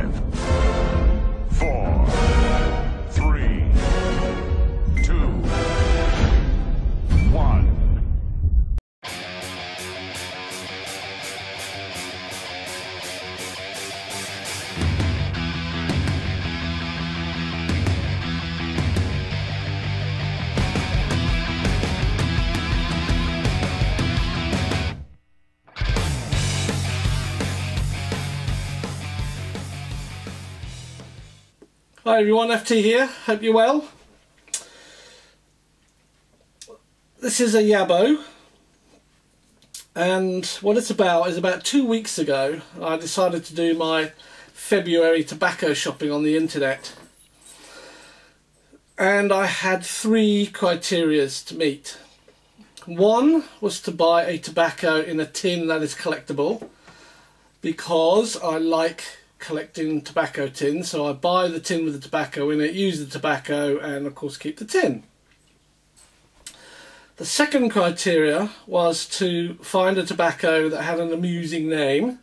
5, 4, 3, 2, 1. Hi everyone, FT here, hope you're well. This is a YABO, and what it's about is about 2 weeks ago I decided to do my February tobacco shopping on the internet, and I had 3 criteria to meet. One was to buy a tobacco in a tin that is collectible, because I like collecting tobacco tins, so I buy the tin with the tobacco in it, use the tobacco, and of course keep the tin. The second criteria was to find a tobacco that had an amusing name,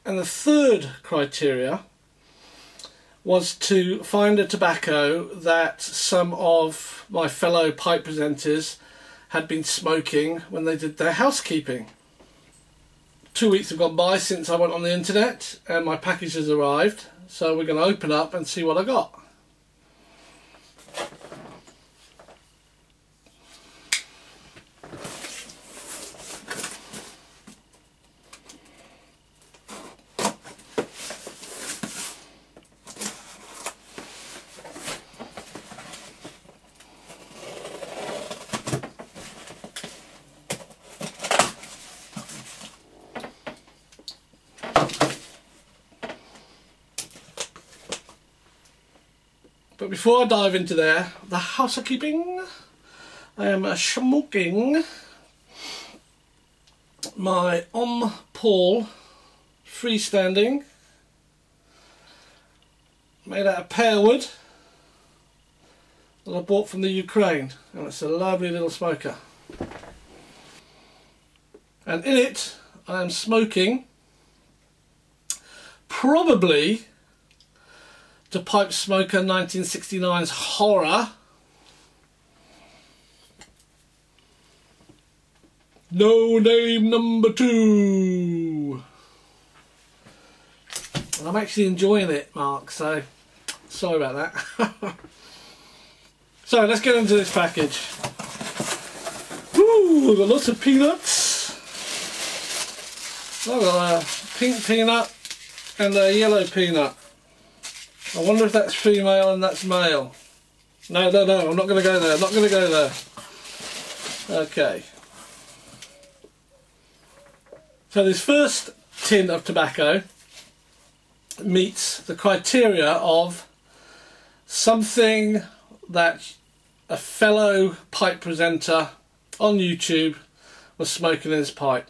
and the third criteria was to find a tobacco that some of my fellow pipe presenters had been smoking when they did their housekeeping. 2 weeks have gone by since I went on the internet and my package has arrived, so we're going to open up and see what I got. But before I dive into the housekeeping, I am smoking my Paul freestanding, made out of pear wood, that I bought from the Ukraine, and it's a lovely little smoker. And in it I am smoking probably the Pipe Smoker 1969's Horror. No Name number 2. And I'm actually enjoying it, Mark, so sorry about that. So let's get into this package. Ooh, we've got lots of peanuts. I've got a pink peanut and a yellow peanut. I wonder if that's female and that's male. No, I'm not going to go there. I'm not going to go there. Okay. So this first tin of tobacco meets the criteria of something that a fellow pipe presenter on YouTube was smoking in his pipe.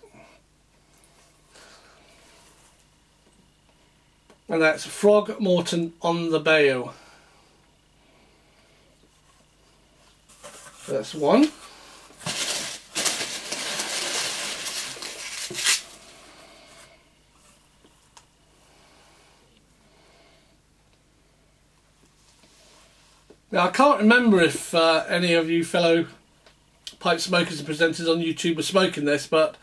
And that's Frog Morton on the Bayou. That's one. Now I can't remember if any of you fellow pipe smokers and presenters on YouTube were smoking this, but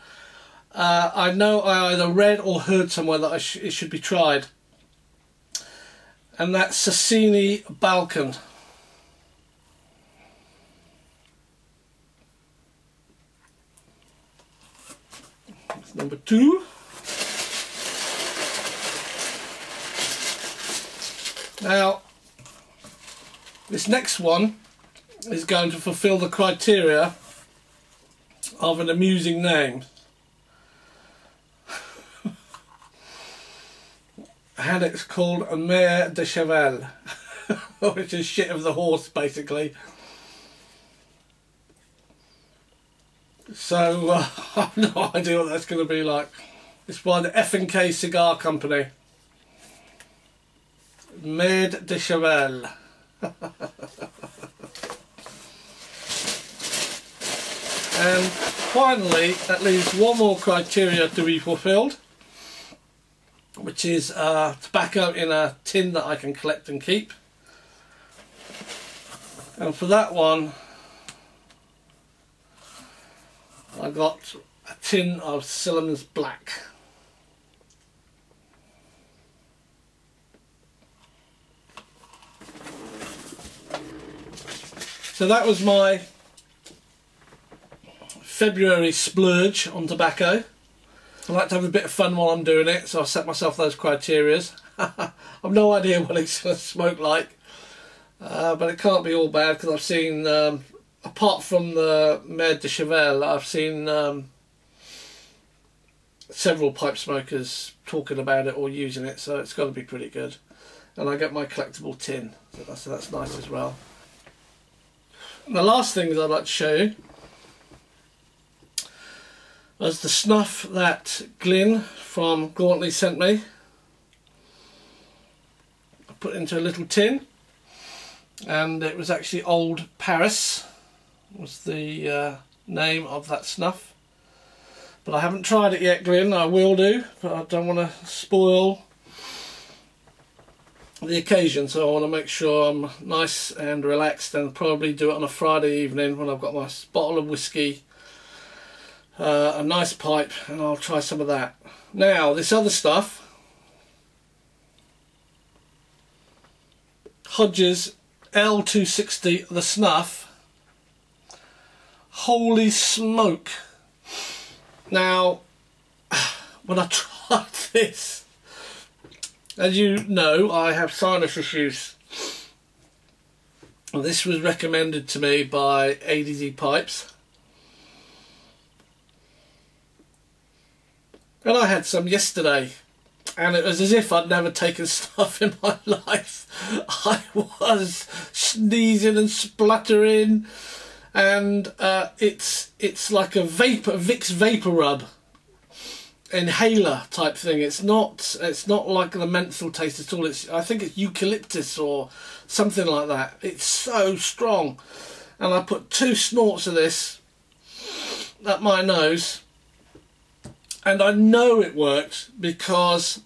I know I either read or heard somewhere that it should be tried. And that's Sassini Balkan. That's number 2. Now, this next one is going to fulfill the criteria of an amusing name. And it's called a Mare de Cheval, which is shit of the horse basically. So I have no idea what that's going to be like. It's by the F&K Cigar Company. Mare de Cheval. And finally, that leaves one more criteria to be fulfilled, which is tobacco in a tin that I can collect and keep. And for that one, I got a tin of Silliman's Black. So that was my February splurge on tobacco. I like to have a bit of fun while I'm doing it, so I set myself those criterias. I've no idea what it's going to smoke like, but it can't be all bad, because I've seen, apart from the Mère de Cheval, I've seen several pipe smokers talking about it or using it, so it's got to be pretty good. And I get my collectible tin, so that's nice as well. And the last things I'd like to show you was the snuff that Glyn from Gauntly sent me. I put it into a little tin, and it was actually Old Paris was the name of that snuff. But I haven't tried it yet, Glyn. I will do, but I don't want to spoil the occasion, so I want to make sure I'm nice and relaxed, and probably do it on a Friday evening when I've got my bottle of whiskey, a nice pipe, and I'll try some of that. Now, this other stuff, Hodges L260, the snuff, holy smoke. Now, when I tried this, as you know, I have sinus issues. This was recommended to me by ADZ Pipes, and I had some yesterday, and it was as if I'd never taken stuff in my life. I was sneezing and spluttering, and it's like a Vicks Vapor Rub inhaler type thing. It's not like the menthol taste at all. I think it's eucalyptus or something like that. It's so strong, and I put 2 snorts of this up my nose, and I know it worked because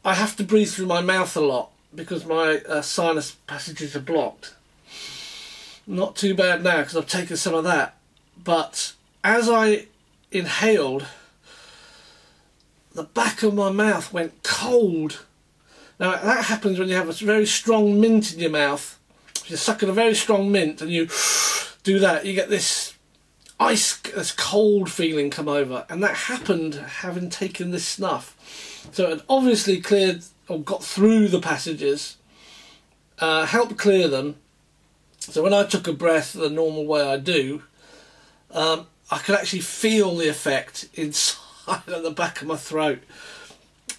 I have to breathe through my mouth a lot because my sinus passages are blocked. Not too bad now because I've taken some of that, but as I inhaled, the back of my mouth went cold. Now that happens when you have a very strong mint in your mouth. If you're sucking a very strong mint and you do that, you get this this cold feeling come over, and that happened having taken this snuff. So it obviously cleared or got through the passages, helped clear them. So when I took a breath the normal way I do, I could actually feel the effect inside at the back of my throat,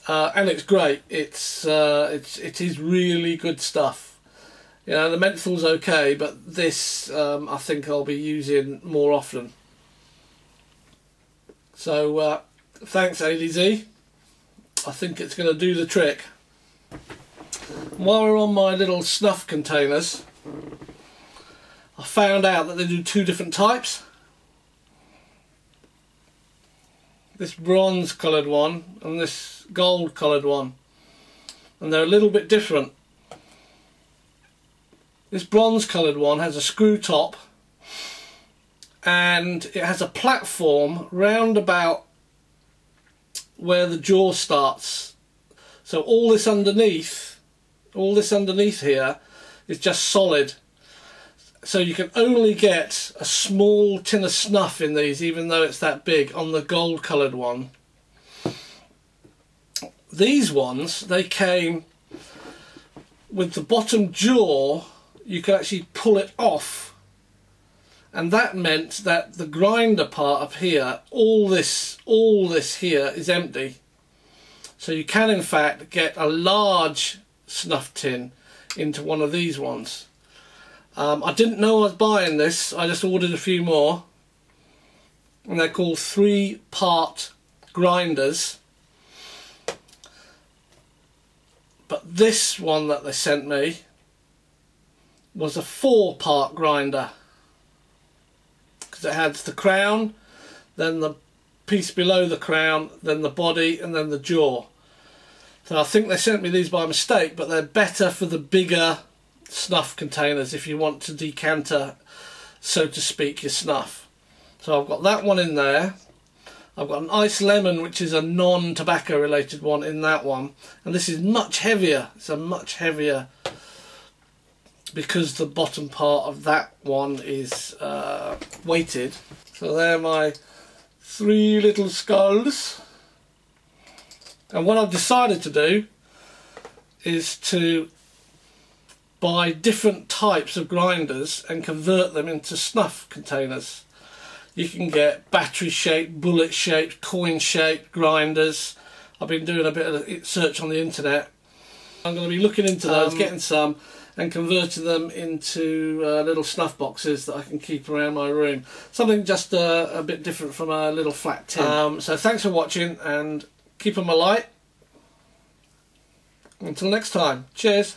and it's great. It is really good stuff. You know, the menthol's okay, but this I think I'll be using more often. So thanks ADZ. I think it's going to do the trick. While we're on my little snuff containers, I found out that they do 2 different types. This bronze coloured one and this gold coloured one, and they're a little bit different. This bronze coloured one has a screw top, and it has a platform round about where the jaw starts. So all this underneath here is just solid. So you can only get a small tin of snuff in these, even though it's that big, on the gold coloured one. These ones, they came with the bottom jaw, you could actually pull it off, and that meant that the grinder part up here, all this here is empty. So you can in fact get a large snuff tin into one of these ones. I didn't know I was buying this, I just ordered a few more, and they're called 3-part grinders. But this one that they sent me was a 4-part grinder. because it had the crown, then the piece below the crown, then the body, and then the jaw. So I think they sent me these by mistake, but they're better for the bigger snuff containers if you want to decanter, so to speak, your snuff. So I've got that one in there. I've got an ice lemon, which is a non-tobacco related one, in that one. And this is much heavier. It's a much heavier, because the bottom part of that one is weighted. So they're my 3 little skulls. And what I've decided to do is to buy different types of grinders and convert them into snuff containers. You can get battery shaped, bullet shaped, coin shaped grinders. I've been doing a bit of search on the internet. I'm going to be looking into those, getting some, and converting them into little snuff boxes that I can keep around my room. Something just a bit different from a little flat tin. So thanks for watching, and keep them alight. Until next time, cheers.